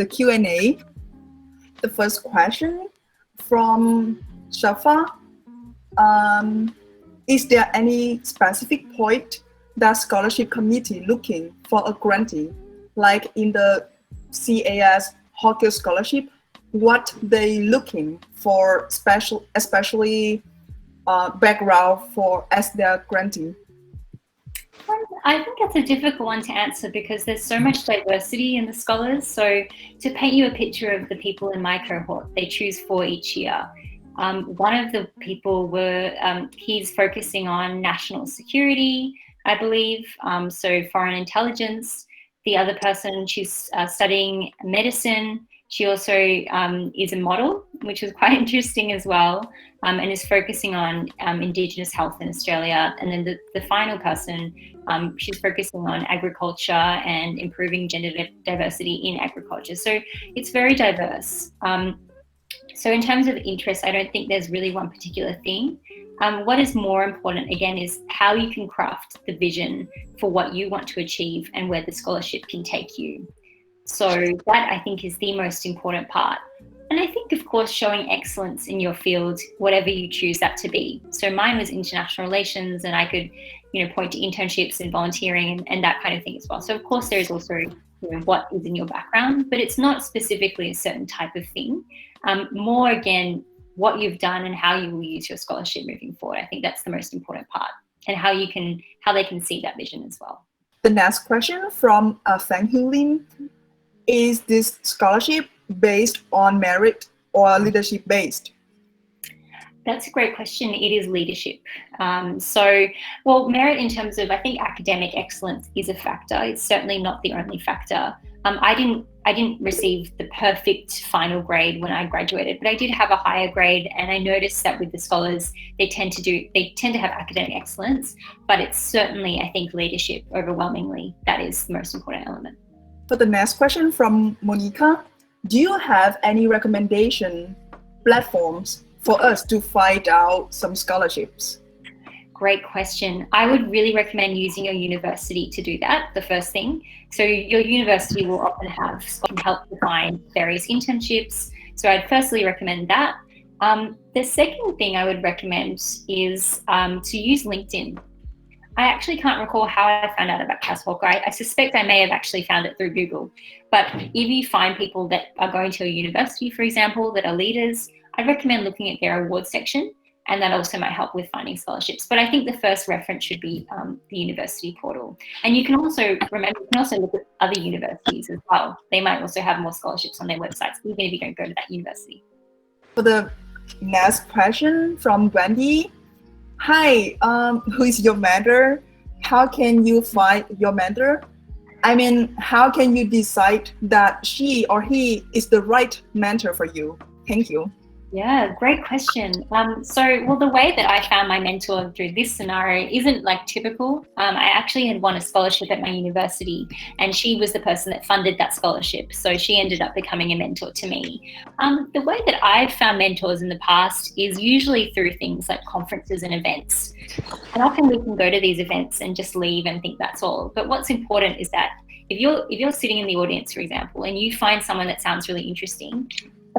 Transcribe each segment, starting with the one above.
the Q&A. The first question from Shafa. Is there any specific point that scholarship committee looking for a grantee, like in the CAS Hawker Scholarship? What they looking for especially background for as their grantee? I think that's a difficult one to answer because there's so much diversity in the scholars. So to paint you a picture of the people in my cohort, they choose 4 each year. One of the people he's focusing on national security, I believe, so foreign intelligence. The other person, she's studying medicine. She also is a model, which is quite interesting as well, and is focusing on Indigenous health in Australia. And then the final person, she's focusing on agriculture and improving gender diversity in agriculture. So it's very diverse. So in terms of interest, I don't think there's really one particular thing. What is more important, again, is how you can craft the vision for what you want to achieve and where the scholarship can take you. So that, I think, is the most important part. And I think, of course, showing excellence in your field, whatever you choose that to be. So mine was international relations, and I could, point to internships and volunteering and that kind of thing as well. So of course, there is also what is in your background, but it's not specifically a certain type of thing. More, again, what you've done and how you will use your scholarship moving forward. I think that's the most important part, and how they can see that vision as well. The next question from Fang Hu Lin. Is this scholarship based on merit or leadership based? That's a great question. It is leadership. Merit in terms of, I think academic excellence is a factor. It's certainly not the only factor. I didn't receive the perfect final grade when I graduated, but I did have a higher grade, and I noticed that with the scholars, they tend to have academic excellence, but it's certainly, I think, leadership overwhelmingly that is the most important element. For the next question from Monica, do you have any recommendation platforms for us to find out some scholarships? Great question. I would really recommend using your university to do that, the first thing. So your university will often have help to find various internships. So I'd firstly recommend that. The second thing I would recommend is to use LinkedIn. I actually can't recall how I found out about CAS Hawker. I suspect I may have actually found it through Google. But if you find people that are going to a university, for example, that are leaders, I'd recommend looking at their awards section, and that also might help with finding scholarships. But I think the first reference should be the university portal. And you can also look at other universities as well. They might also have more scholarships on their websites, even if you don't go to that university. For the next question from Wendy. Hi, who is your mentor? How can you find your mentor? I mean, how can you decide that she or he is the right mentor for you? Thank you. Yeah, great question. The way that I found my mentor through this scenario isn't like typical. I actually had won a scholarship at my university, and she was the person that funded that scholarship. So she ended up becoming a mentor to me. The way that I've found mentors in the past is usually through things like conferences and events. And often we can go to these events and just leave and think that's all. But what's important is that if you're sitting in the audience, for example, and you find someone that sounds really interesting,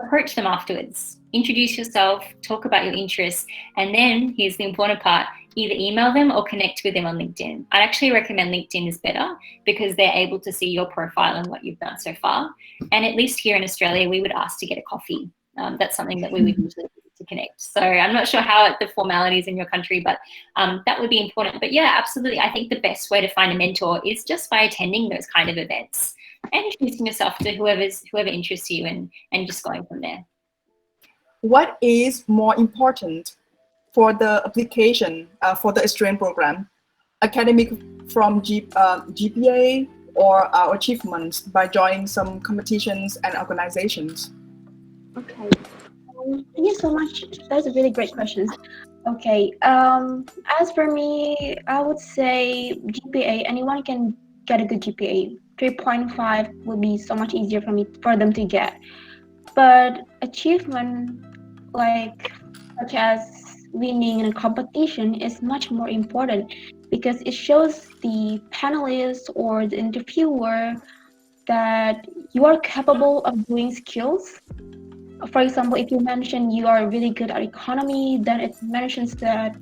approach them afterwards. Introduce yourself, talk about your interests, and then here's the important part, either email them or connect with them on LinkedIn. I'd actually recommend LinkedIn is better because they're able to see your profile and what you've done so far. And at least here in Australia, we would ask to get a coffee. That's something that we would usually do to connect. So I'm not sure how the formalities in your country, but that would be important. But yeah, absolutely. I think the best way to find a mentor is just by attending those kind of events and introducing yourself to whoever interests you and just going from there. What is more important for the application for the Australian program? Academic from GPA or our achievements by joining some competitions and organizations? Okay. Thank you so much. That's a really great question. Okay. As for me, I would say GPA. Anyone can get a good GPA. 3.5 would be so much easier for them to get. But achievement, such as winning in a competition, is much more important because it shows the panelists or the interviewer that you are capable of doing skills. For example, if you mention you are really good at economy, then it mentions that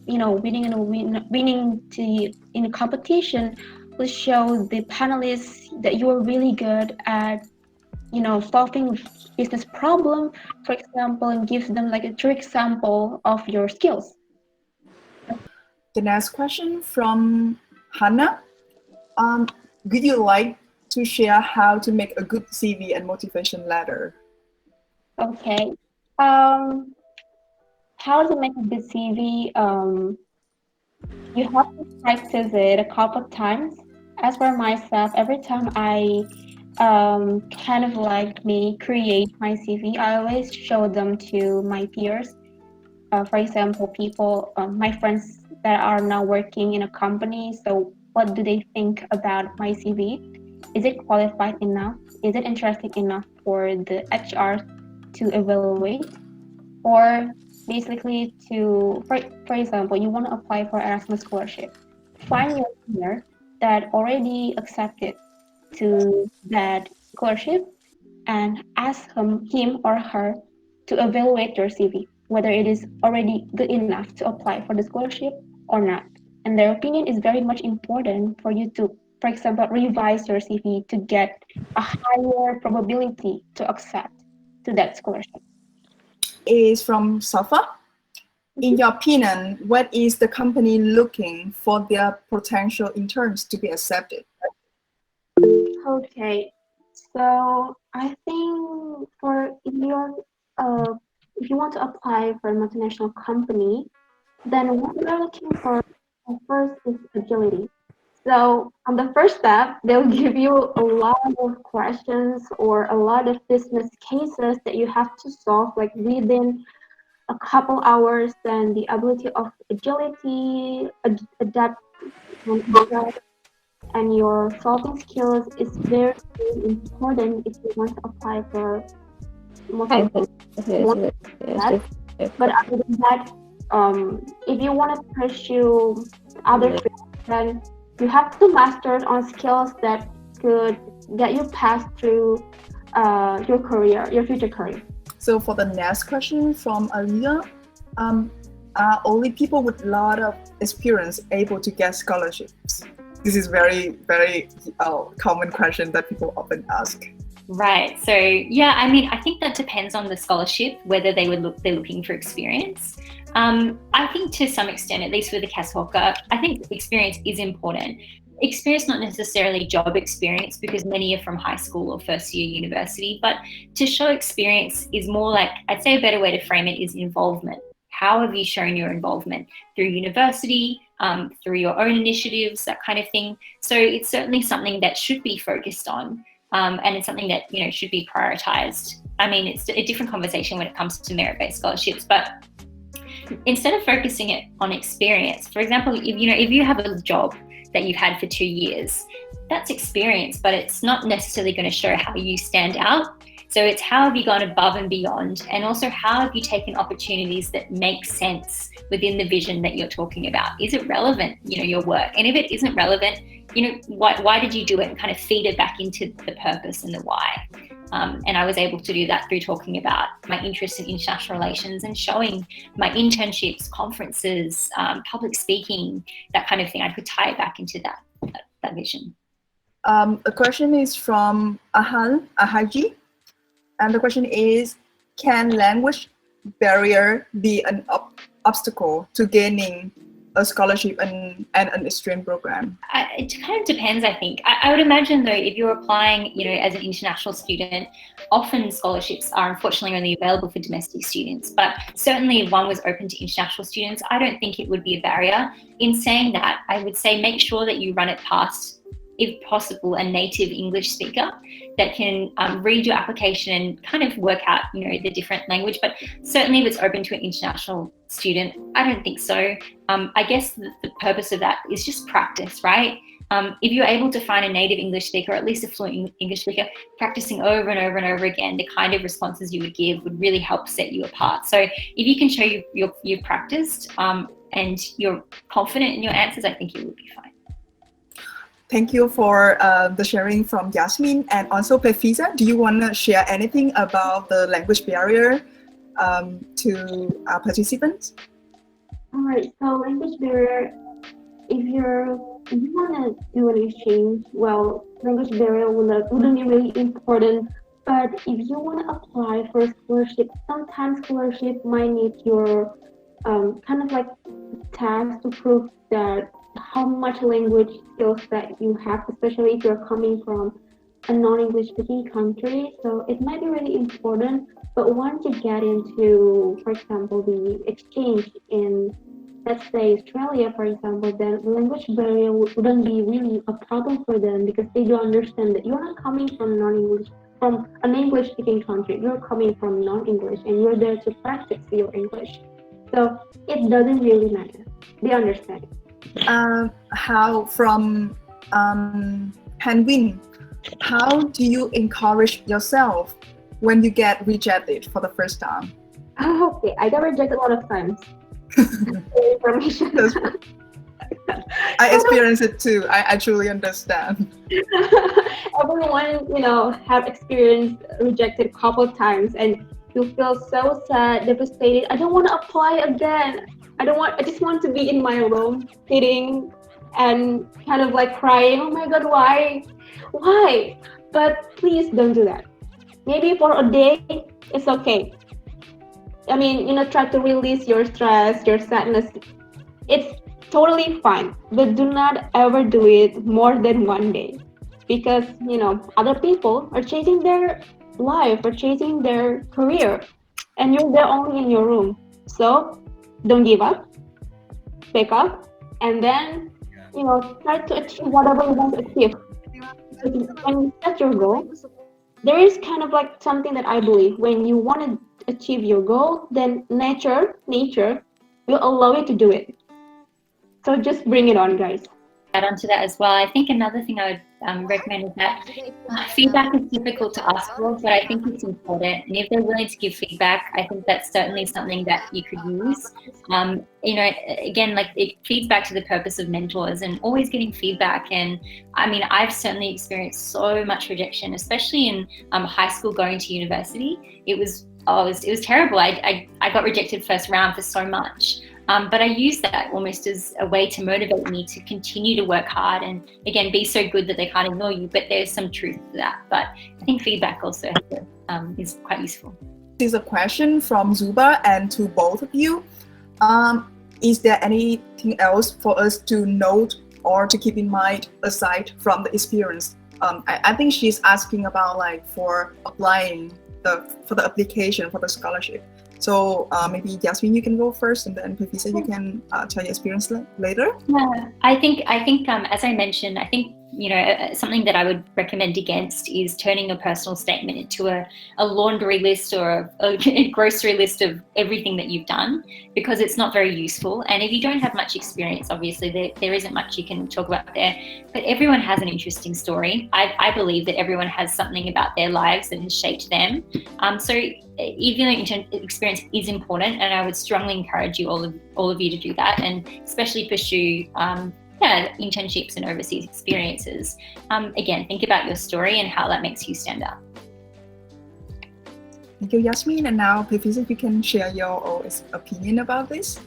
winning in a competition will show the panelists that you are really good at solving business problem, for example, and gives them like a true example of your skills. The next question from Hannah. Would you like to share how to make a good CV and motivation letter? Okay. How to make a good CV? You have to practice it a couple of times. As for myself, every time I kind of like me create my CV, I always show them to my peers. For example, people, my friends that are now working in a company. So what do they think about my CV? Is it qualified enough? Is it interesting enough for the HR to evaluate? Or basically for example, you want to apply for Erasmus scholarship. Find your peer that already accepted to that scholarship and ask him or her to evaluate your CV, whether it is already good enough to apply for the scholarship or not. And their opinion is very much important for you to, for example, revise your CV to get a higher probability to accept to that scholarship. Is from Safa. In your opinion, what is the company looking for their potential interns to be accepted? Okay, so I think if you want to apply for a multinational company, then what we're looking for first is agility. So on the first step, they'll give you a lot of questions or a lot of business cases that you have to solve like within a couple hours. Then the ability of agility, adapt, and your solving skills is very, very important if you want to apply for multiple. But other than that, if you want to pursue other fields, then you have to master on skills that could get you past through your career, your future career. So for the next question from Aliyah, are only people with a lot of experience able to get scholarships? This is very, very common question that people often ask. Right. So yeah, I mean, I think that depends on the scholarship, whether they're looking for experience. I think to some extent, at least with the KASHOKA, I think experience is important. Experience, not necessarily job experience, because many are from high school or first year university, but to show experience is more like, I'd say a better way to frame it is involvement. How have you shown your involvement through university, through your own initiatives, that kind of thing. So it's certainly something that should be focused on. And it's something that should be prioritized. I mean, it's a different conversation when it comes to merit-based scholarships, but instead of focusing it on experience, for example, if you have a job that you've had for 2 years, that's experience, but it's not necessarily going to show how you stand out. So it's how have you gone above and beyond, and also how have you taken opportunities that make sense within the vision that you're talking about? Is it relevant, your work? And if it isn't relevant, why did you do it, and kind of feed it back into the purpose and the why. And I was able to do that through talking about my interest in international relations and showing my internships, conferences, public speaking, that kind of thing. I could tie it back into that vision. A question is from Ahaji. And the question is, can language barrier be an obstacle to gaining a scholarship and an exchange program? It kind of depends, I think. I would imagine, though, if you're applying, as an international student, often scholarships are unfortunately only available for domestic students. But certainly if one was open to international students, I don't think it would be a barrier. In saying that, I would say make sure that you run it past, if possible, a native English speaker that can read your application and kind of work out, the different language. But certainly if it's open to an international student, I don't think so. I guess the purpose of that is just practice, right? If you're able to find a native English speaker, or at least a fluent English speaker, practicing over and over and over again, the kind of responses you would give would really help set you apart. So if you can show you've practiced and you're confident in your answers, I think you will be fine. Thank you for the sharing from Yasmin, and also Pefiza. Do you want to share anything about the language barrier to our participants? All right, so language barrier, if you want to do an exchange, well, language barrier wouldn't be really important. But if you want to apply for a scholarship, sometimes scholarship might need your kind of like task to prove that how much language skills that you have, especially if you're coming from a non-English speaking country. So it might be really important. But once you get into, for example, the exchange in, let's say, Australia, for example, then the language barrier wouldn't be really a problem for them because they do understand that you're not coming from non-English, from an English speaking country. You're coming from non-English and you're there to practice your English. So it doesn't really matter. They understand. How from Hanwin, how do you encourage yourself when you get rejected for the first time? Oh, okay, I got rejected a lot of times. Information. I experienced it too. I truly understand. Everyone, have experienced rejected a couple of times, and you feel so sad, devastated. I don't want to apply again. I just want to be in my room, sitting and kind of like crying. Oh my God, why? Why? But please don't do that. Maybe for a day, it's okay. I mean, try to release your stress, your sadness. It's totally fine, but do not ever do it more than one day because, other people are chasing their life or chasing their career and you're there only in your room. So don't give up, pick up, and then, try to achieve whatever you want to achieve. When you set your goal, there is kind of like something that I believe when you want to achieve your goal, then nature will allow you to do it. So just bring it on, guys. Add on to that as well. I think another thing I would recommend is that feedback is difficult to ask for, but I think it's important. And if they're willing to give feedback, I think that's certainly something that you could use. Again, like it feeds back to the purpose of mentors and always getting feedback. And I mean, I've certainly experienced so much rejection, especially in high school going to university. It was terrible. I got rejected first round for so much. But I use that almost as a way to motivate me to continue to work hard and, again, be so good that they can't ignore you. But there's some truth to that. But I think feedback also is quite useful. This is a question from Zuba and to both of you. Is there anything else for us to note or to keep in mind aside from the experience? I think she's asking about for applying for the application for the scholarship. So maybe Yasmin, you can go first, and then Pefiza, you can tell your experience later. Yeah, I think as I mentioned, I think something that I would recommend against is turning a personal statement into a laundry list or a grocery list of everything that you've done, because it's not very useful. And if you don't have much experience, obviously there isn't much you can talk about there. But everyone has an interesting story. I believe that everyone has something about their lives that has shaped them. So even though experience is important, and I would strongly encourage you all of you to do that, and especially pursue internships and overseas experiences. Again, think about your story and how that makes you stand out. Thank you, Yasmin. And now, Pefiza, you can share your opinion about this.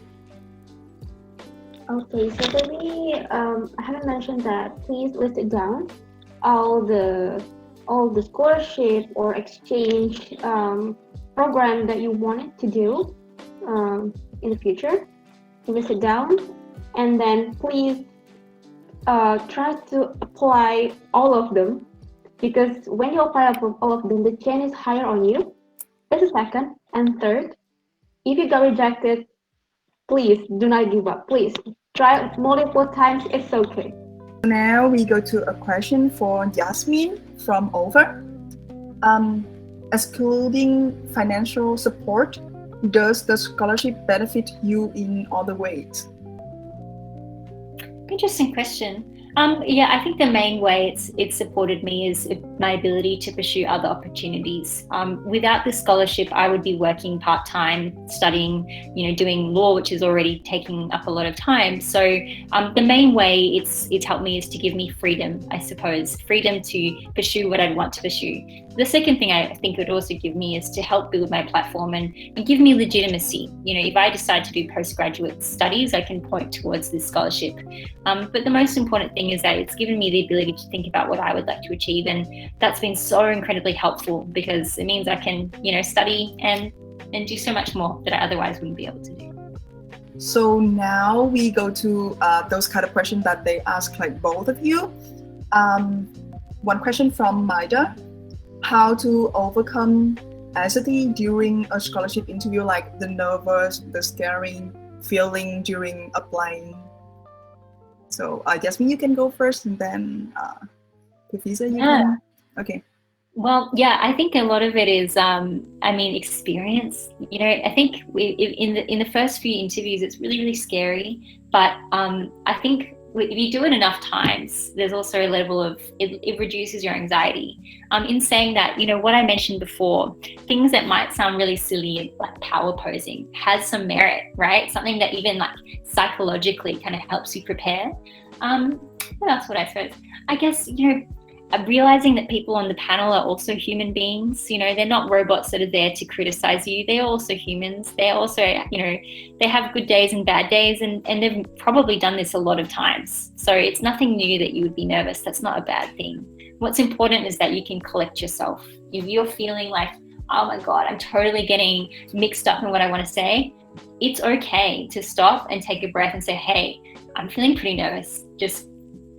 Okay, so for me, I haven't mentioned that. Please list it down. All the scholarship or exchange program that you wanted to do in the future. List it down, and then please try to apply all of them, because when you apply all of them, the chance is higher on you. That's the second. And third, if you got rejected, please do not give up. Please try multiple times. It's okay. Now we go to a question for Yasmin from Over. Excluding financial support, does the scholarship benefit you in other ways? Interesting question. I think the main way it's supported me is my ability to pursue other opportunities. Without this scholarship, I would be working part-time, studying, doing law, which is already taking up a lot of time. So the main way it's helped me is to give me freedom, I suppose, freedom to pursue what I'd want to pursue. The second thing I think it would also give me is to help build my platform and give me legitimacy. If I decide to do postgraduate studies, I can point towards this scholarship. But the most important thing is that it's given me the ability to think about what I would like to achieve, and that's been so incredibly helpful because it means I can, study and do so much more that I otherwise wouldn't be able to do. So now we go to those kind of questions that they ask like both of you. One question from Maida: how to overcome anxiety during a scholarship interview, like the nervous, the scary feeling during applying. So Jasmine, you can go first, and then Pafisa, you can. Okay. Well, yeah, I think a lot of it is, experience. I think in the first few interviews, it's really, really scary. But I think if you do it enough times, there's also a level of, it reduces your anxiety. In saying that, what I mentioned before, things that might sound really silly, like power posing, has some merit, right? Something that even like psychologically kind of helps you prepare. That's what I suppose. I guess, realizing that people on the panel are also human beings. They're not robots that are there to criticize you. They're also humans. They're also, they have good days and bad days, and they've probably done this a lot of times. So it's nothing new that you would be nervous. That's not a bad thing. What's important is that you can collect yourself. If you're feeling like, oh my God, I'm totally getting mixed up in what I want to say, it's okay to stop and take a breath and say, hey, I'm feeling pretty nervous.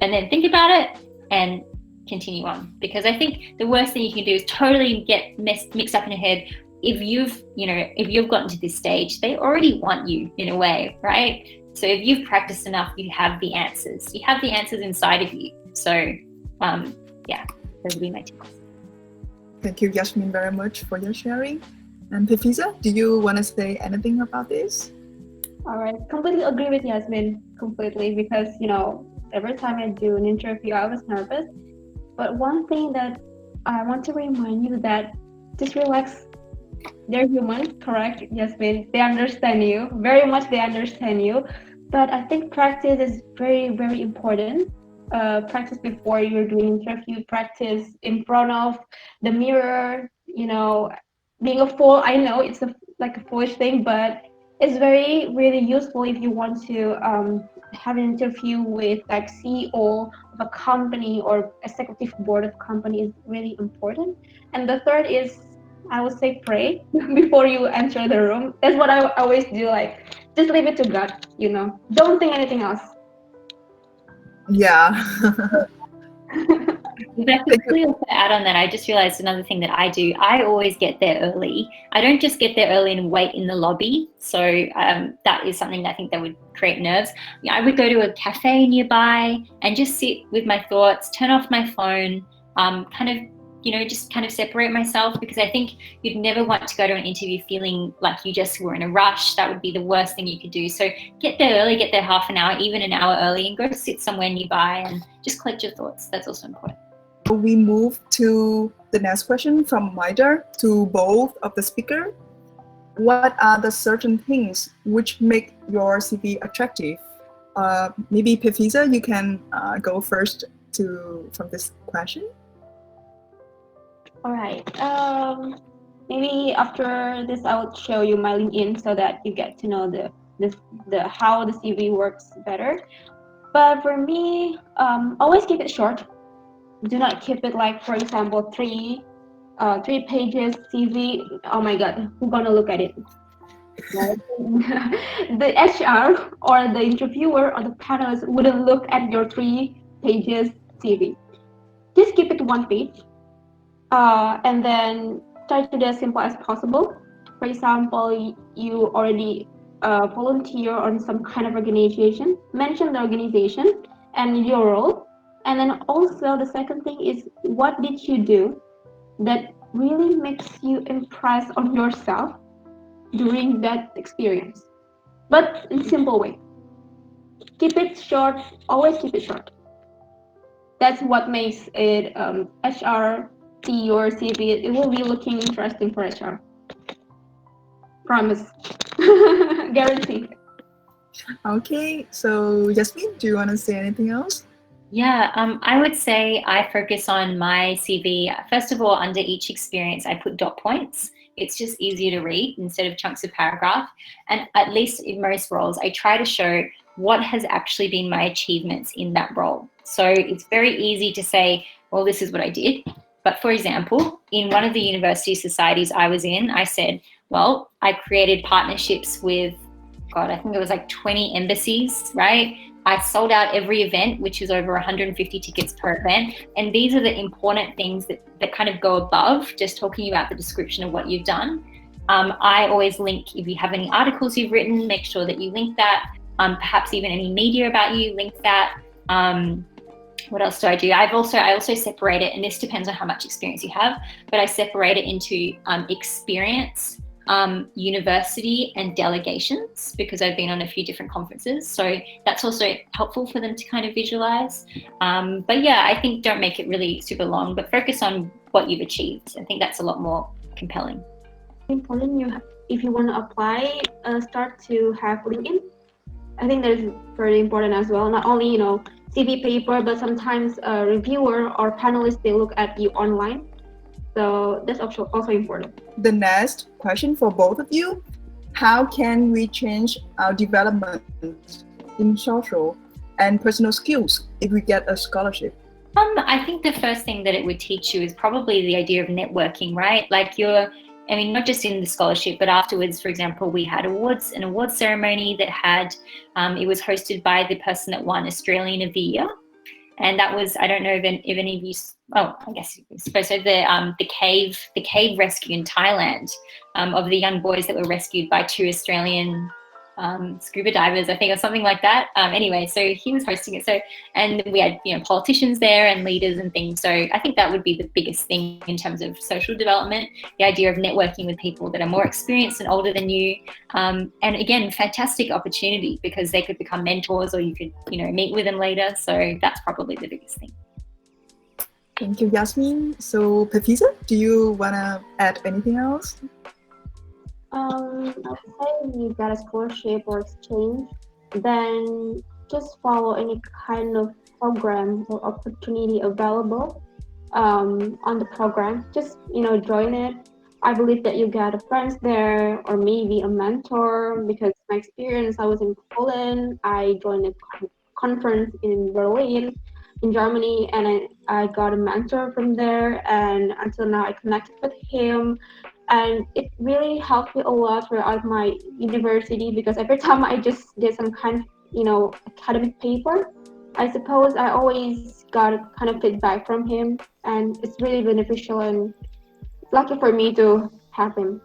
And then think about it and continue on. Because I think the worst thing you can do is totally get mixed up in your head. If you've gotten to this stage, they already want you in a way, right? So if you've practiced enough, you have the answers. You have the answers inside of you. So those would be my tips. Thank you, Yasmin, very much for your sharing. And Pafisa, do you want to say anything about this? All right, completely agree with Yasmin, completely, because every time I do an interview, I was nervous. But one thing that I want to remind you that just relax. They're human, correct, Yasmin? They understand you, very much they understand you. But I think practice is very, very important. Practice before you're doing interview, practice in front of the mirror, being a fool. I know it's like a foolish thing, but it's very, really useful if you want to have an interview with like CEO of a company or executive board of company is really important. And the third is, I would say, pray before you enter the room. That's what I always do. Like, just leave it to God. Don't think anything else. Yeah. If I could quickly also add on that, I just realized another thing that I do. I always get there early. I don't just get there early and wait in the lobby. So that is something that I think that would create nerves. I would go to a cafe nearby and just sit with my thoughts, turn off my phone, just kind of separate myself, because I think you'd never want to go to an interview feeling like you just were in a rush. That would be the worst thing you could do. So get there early, get there half an hour, even an hour early, and go sit somewhere nearby and just collect your thoughts. That's also important. We move to the next question from Maida to both of the speakers. What are the certain things which make your CV attractive? Maybe Pafisa, you can go first from this question. All right. Maybe after this, I will show you my LinkedIn so that you get to know the how the CV works better. But for me, always keep it short. Do not keep it like, for example, three pages CV. Oh my God, who's gonna look at it? Right? The HR or the interviewer or the panelists wouldn't look at your 3 pages CV. Just keep it 1 page. And then try to do as simple as possible. For example, you already volunteer on some kind of organization, mention the organization and your role. And then also the second thing is, what did you do that really makes you impress on yourself during that experience? But in a simple way. Keep it short, always keep it short. That's what makes it HR see your CV. It will be looking interesting for HR. Promise. Guarantee. Okay, so Jasmine, do you want to say anything else? Yeah, I would say I focus on my CV. First of all, under each experience, I put dot points. It's just easier to read instead of chunks of paragraph. And at least in most roles, I try to show what has actually been my achievements in that role. So it's very easy to say, well, this is what I did. But for example, in one of the university societies I was in, I said, well, I created partnerships with, God, I think it was like 20 embassies, right? I sold out every event, which is over 150 tickets per event. And these are the important things that kind of go above just talking about the description of what you've done. I always link, if you have any articles you've written, make sure that you link that. Perhaps even any media about you, link that. What else do I do? I also separate it, and this depends on how much experience you have, but I separate it into experience, university, and delegations, because I've been on a few different conferences. So that's also helpful for them to kind of visualize. But yeah, I think don't make it really super long, but focus on what you've achieved. I think that's a lot more compelling. Important, if you want to apply, start to have LinkedIn. I think that is very important as well. Not only, CV paper, but sometimes a reviewer or panelists, they look at you online. So that's also important. The next question for both of you: how can we change our development in social and personal skills if we get a scholarship? I think the first thing that it would teach you is probably the idea of networking, right? Like not just in the scholarship, but afterwards, for example, we had an awards ceremony that had, it was hosted by the person that won Australian of the Year. And that was, I don't know if any of you, I guess you're supposed to, the cave rescue in Thailand, of the young boys that were rescued by 2 Australian scuba divers, I think, or something like that. Anyway, so he was hosting it. So, and we had, politicians there and leaders and things. So I think that would be the biggest thing in terms of social development, the idea of networking with people that are more experienced and older than you. And again, fantastic opportunity, because they could become mentors, or you could, meet with them later. So that's probably the biggest thing. Thank you, Yasmin. So, Pepisa, do you want to add anything else? I'd say you got a scholarship or exchange, then just follow any kind of program or opportunity available on the program. Just join it. I believe that you got friends there, or maybe a mentor, because my experience, I was in Poland, I joined a conference in Berlin, in Germany, and I got a mentor from there, and until now I connected with him. And it really helped me a lot throughout my university, because every time I just did some kind of, academic paper, I suppose I always got a kind of feedback from him, and it's really beneficial, and lucky for me to have him,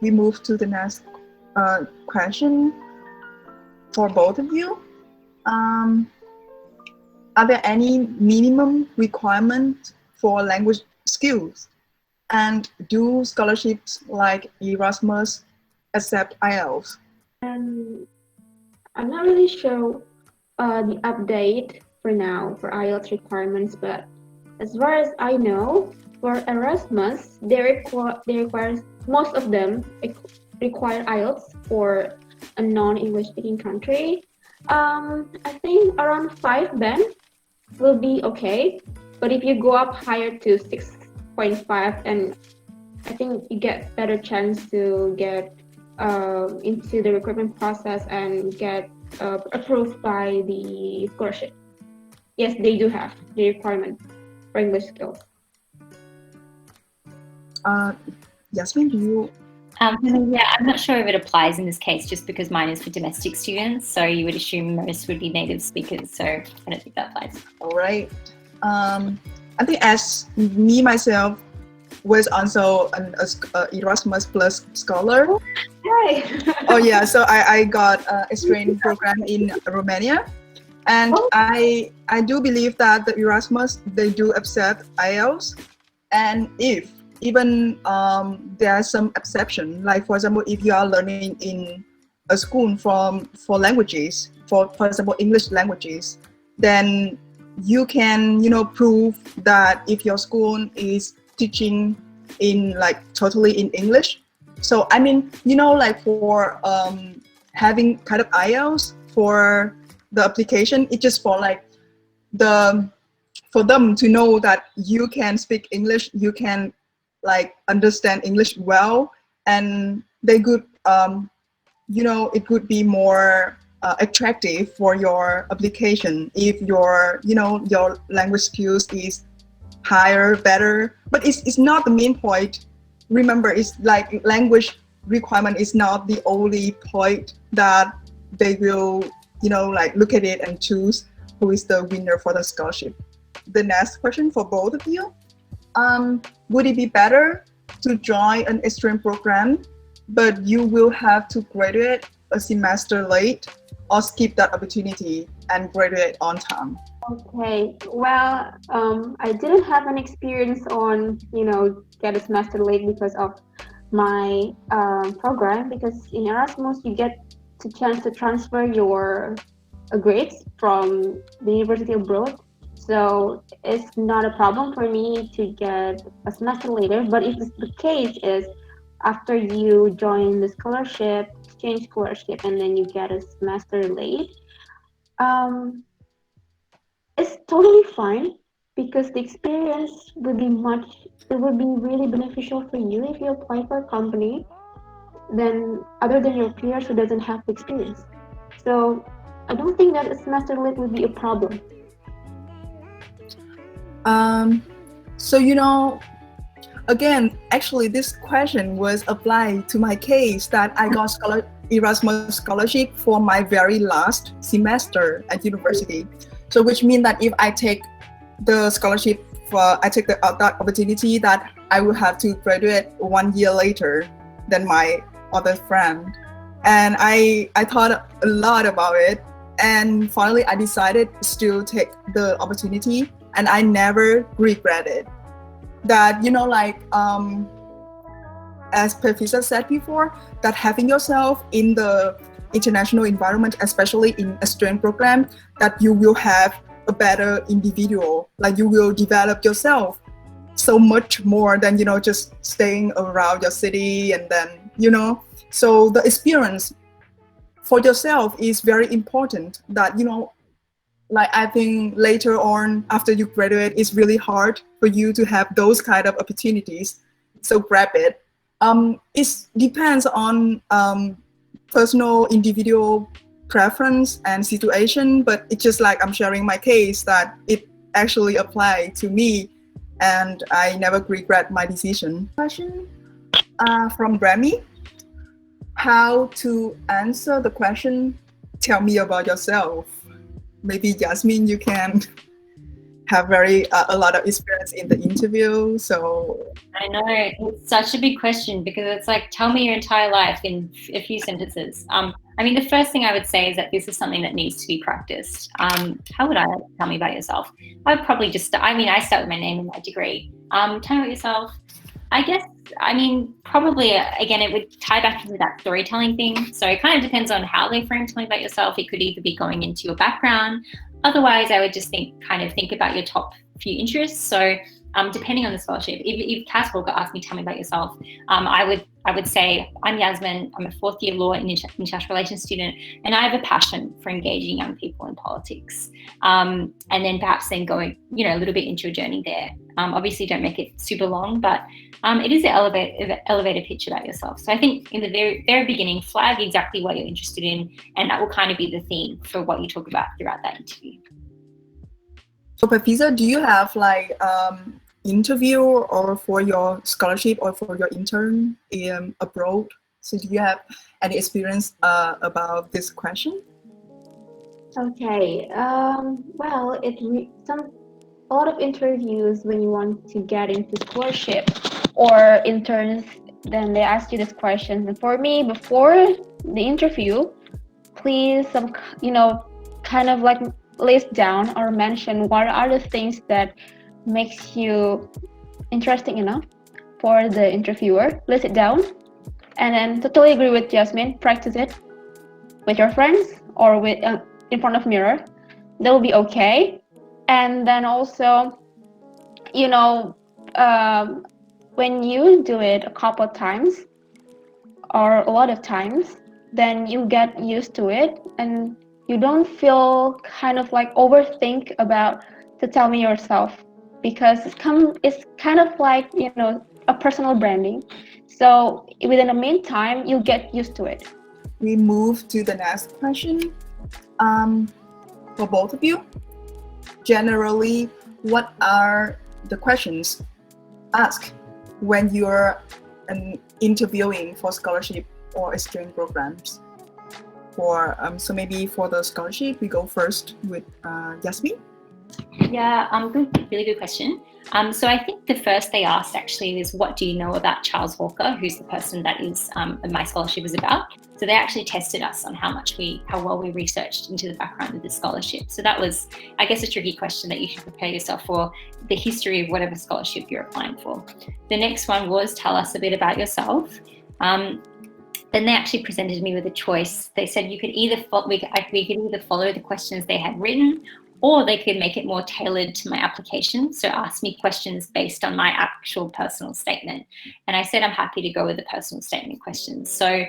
We move to the next question for both of you. Are there any minimum requirements for language skills? And do scholarships like Erasmus accept IELTS? I'm not really sure the update for now for IELTS requirements, but as far as I know, for Erasmus, they require, most of them require IELTS for a non-English speaking country. I think around 5 band will be okay, but if you go up higher to 6.5, and I think you get better chance to get into the recruitment process and get approved by the scholarship. Yes, they do have the requirement for English skills. Yasmin, do you? Yeah, I'm not sure if it applies in this case, just because mine is for domestic students. So you would assume most would be native speakers. So I don't think that applies. All right. I think as me myself was also an Erasmus Plus scholar. Hi. Oh yeah, so I got an exchange program in Romania, and I do believe that the Erasmus, they do accept IELTS, and if even there are some exception, like for example, if you are learning in a school for languages, for example English languages, then you can, prove that if your school is teaching in like totally in English. So I mean, like for having kind of IELTS for the application, it's just for like for them to know that you can speak English, you can like understand English well, and they could, it could be more attractive for your application if your, your language skills is higher, better. But it's not the main point. Remember, it's like language requirement is not the only point that they will, like look at it and choose who is the winner for the scholarship. The next question for both of you. Would it be better to join an exchange program, but you will have to graduate a semester late, or skip that opportunity and graduate on time? Okay, well, I didn't have an experience on, get a semester late because of my program, because in Erasmus you get the chance to transfer your grades from the university abroad. So it's not a problem for me to get a semester later. But if the case is after you join the scholarship, exchange scholarship, and then you get a semester late, it's totally fine, because the experience will be really beneficial for you if you apply for a company than other than your peers who doesn't have the experience. So I don't think that a semester late would be a problem. So again, actually this question was applied to my case that I got Erasmus scholarship for my very last semester at university. So which means that if I take the scholarship I take that opportunity, that I will have to graduate 1 year later than my other friend. And I thought a lot about it, and finally I decided to take the opportunity, and I never regretted that. As Professor said before, that having yourself in the international environment, especially in a student program, that you will have a better individual, like you will develop yourself so much more than just staying around your city. And then so the experience for yourself is very important. That like I think later on after you graduate, it's really hard for you to have those kind of opportunities, so grab it. It depends on personal individual preference and situation, but it's just like I'm sharing my case that it actually applied to me, and I never regret my decision. Question from Remy: how to answer the question, tell me about yourself? Maybe Yasmin, you can have a lot of experience in the interview. So I know it's such a big question, because it's like, tell me your entire life in a few sentences. I mean, the first thing I would say is that this is something that needs to be practiced. How would I tell me about yourself? I would probably just start with my name and my degree. Tell me about yourself. I guess, probably, again, it would tie back into that storytelling thing. So it kind of depends on how they frame tell me about yourself. It could either be going into your background. Otherwise, I would just think about your top few interests. So depending on the scholarship, if Cass Walker asked me, tell me about yourself, I would say, I'm Yasmin, I'm a 4th year law and international relations student, and I have a passion for engaging young people in politics. And then perhaps going, a little bit into your journey there. Obviously don't make it super long, but it is an elevator pitch about yourself. So I think in the very, very beginning, flag exactly what you're interested in, and that will kind of be the theme for what you talk about throughout that interview. So Professor, do you have interview or for your scholarship or for your intern abroad? So do you have any experience about this question? Okay, well, a lot of interviews when you want to get into scholarship or interns, then they ask you this question. And for me, before the interview, please kind of like list down or mention what are the things that makes you interesting enough for the interviewer. List it down, and then totally agree with Jasmine, practice it with your friends or with in front of mirror. they'll be okay. And then also, you know, when you do it a couple of times or a lot of times, then you get used to it and you don't feel kind of like overthink about to tell me yourself, because it's kind of like, you know, a personal branding. So within the meantime, you get used to it. We move to the next question. For both of you, generally, what are the questions asked when you're interviewing for scholarship or exchange programs? So maybe for the scholarship, we go first with Yasmin. Yeah, good, really good question. So I think the first they asked actually is, what do you know about Charles Hawker, who's the person that is my scholarship is about? So they actually tested us on how well we researched into the background of the scholarship. So that was, I guess, a tricky question that you should prepare yourself for, the history of whatever scholarship you're applying for. The next one was, tell us a bit about yourself. Then they actually presented me with a choice. They said we could either follow the questions they had written, or they could make it more tailored to my application. So ask me questions based on my actual personal statement. And I said I'm happy to go with the personal statement questions. So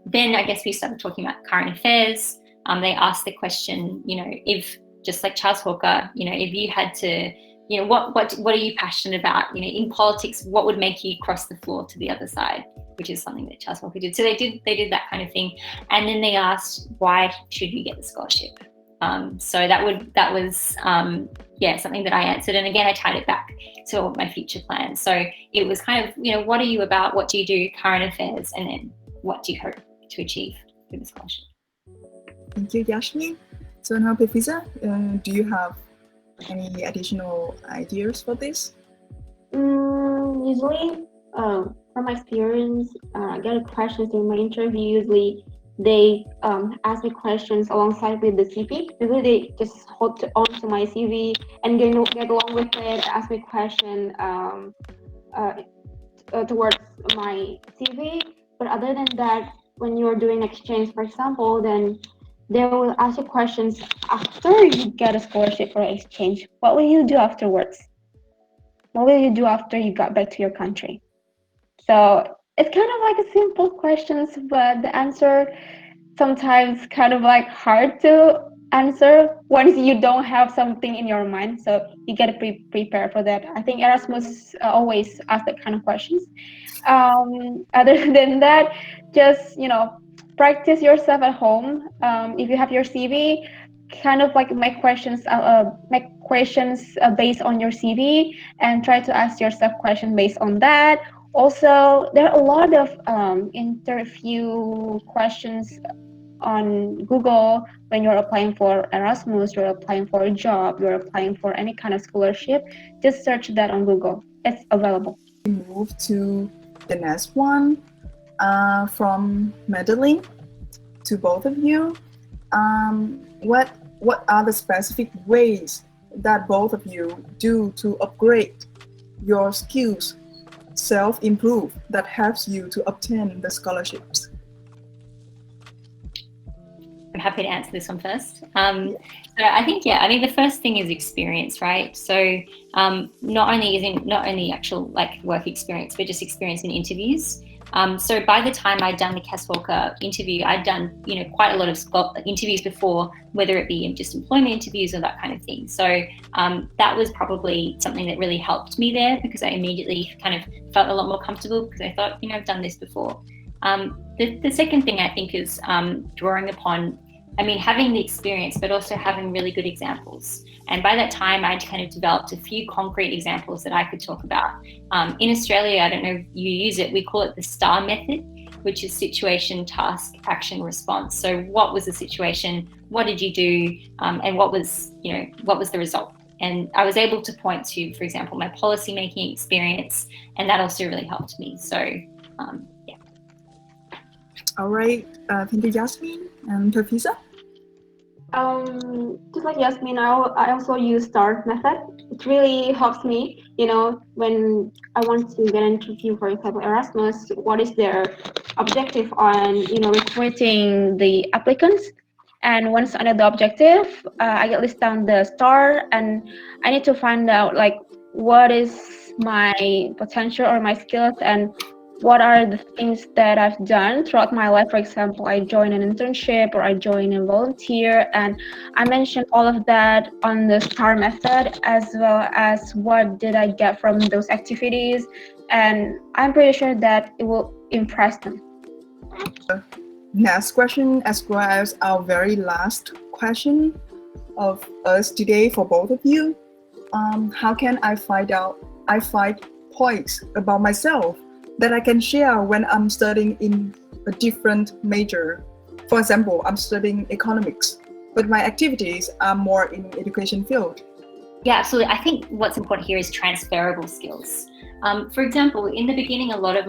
then I guess we started talking about current affairs. They asked the question, you know, if, just like Charles Hawker, you know, if you had to, you know, what are you passionate about? You know, in politics, what would make you cross the floor to the other side? Which is something that Charles Hawker did. So they did that kind of thing. And then they asked, why should you get the scholarship? So that was something that I answered. And again, I tied it back to my future plans. So it was kind of, you know, what are you about? What do you do? Current affairs. And then what do you hope to achieve through the scholarship? Thank you, Yasmin. So now, Pefisa, do you have any additional ideas for this? Usually, from my experience, get questions in my interview. Usually, they ask me questions alongside with the CV. Usually, they just hold on to my CV and get along with it. Ask me question towards my CV. But other than that, when you're doing exchange, for example, then they will ask you questions after you get a scholarship or exchange. What will you do afterwards? What will you do after you got back to your country? So it's kind of like a simple questions, but the answer sometimes kind of like hard to answer once you don't have something in your mind. So you gotta prepare for that. I think Erasmus always ask that kind of questions. Other than that, just, you know, practice yourself at home. If you have your CV, kind of like make questions based on your CV, and try to ask yourself questions based on that. Also, there are a lot of interview questions on Google when you're applying for Erasmus, you're applying for a job, you're applying for any kind of scholarship. Just search that on Google. It's available. We move to the next one from Madeline. To both of you, what are the specific ways that both of you do to upgrade your skills, self-improve, that helps you to obtain the scholarships? I'm happy to answer this one first. So I think the first thing is experience, right? So not only actual like work experience, but just experience in interviews. So by the time I'd done the Cass Hawker interview, I'd done, you know, quite a lot of interviews before, whether it be just employment interviews or that kind of thing. So that was probably something that really helped me there, because I immediately kind of felt a lot more comfortable, because I thought, you know, I've done this before. The second thing I think is drawing upon, having the experience, but also having really good examples. And by that time, I'd kind of developed a few concrete examples that I could talk about. In Australia, I don't know if you use it, we call it the STAR method, which is situation, task, action, response. So what was the situation? What did you do? And what was the result? And I was able to point to, for example, my policymaking experience, and that also really helped me. So, yeah. All right, thank you, Yasmin. And Pefisa? Just like Yasmin, I also use STAR method. It really helps me, when I want to get an interview, for example, Erasmus, what is their objective on, recruiting the applicants. And once under the objective, I get list down the star, and I need to find out like what is my potential or my skills, and what are the things that I've done throughout my life. For example, I joined an internship or I joined a volunteer, and I mentioned all of that on the STAR method, as well as what did I get from those activities, and I'm pretty sure that it will impress them. Next question, as well as our very last question of us today for both of you. How can I find points about myself that I can share when I'm studying in a different major? For example, I'm studying economics, but my activities are more in education field. Yeah, absolutely. I think what's important here is transferable skills. For example, in the beginning, a lot of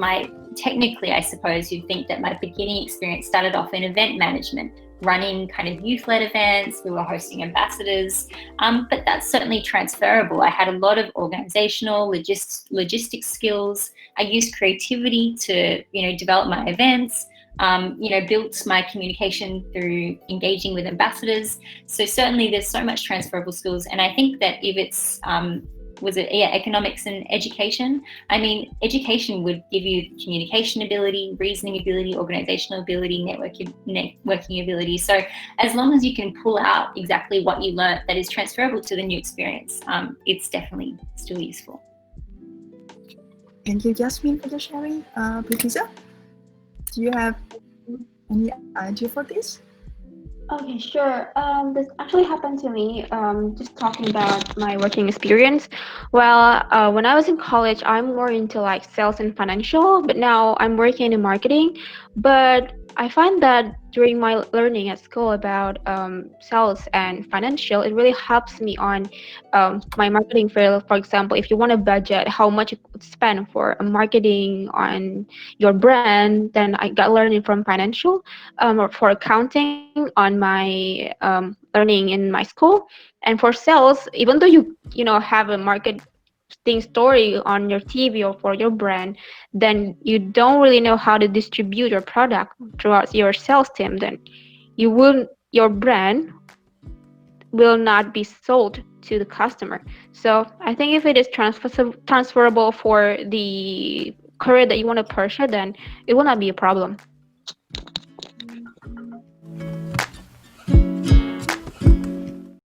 technically, I suppose you'd think that my beginning experience started off in event management, running kind of youth-led events. We were hosting ambassadors, but that's certainly transferable. I had a lot of organizational, logistics skills. I used creativity to, develop my events. Built my communication through engaging with ambassadors. So certainly there's so much transferable skills. And I think that if it's, economics and education? I mean, education would give you communication ability, reasoning ability, organizational ability, networking ability. So as long as you can pull out exactly what you learned that is transferable to the new experience, it's definitely still useful. Thank you, Jasmine, for the sharing. Prithiza, do you have any idea for this? Okay, sure. This actually happened to me. Just talking about my working experience. Well, when I was in college, I'm more into like sales and financial, but now I'm working in marketing. But I find that during my learning at school about sales and financial, it really helps me on my marketing field. For example, if you want to budget how much you could spend for marketing on your brand, then I got learning from financial, or for accounting on my learning in my school. And for sales, even though you have a marketing story on your TV or for your brand, then you don't really know how to distribute your product throughout your sales team, then your brand will not be sold to the customer. So I think if it is transferable for the career that you want to pursue, then it will not be a problem.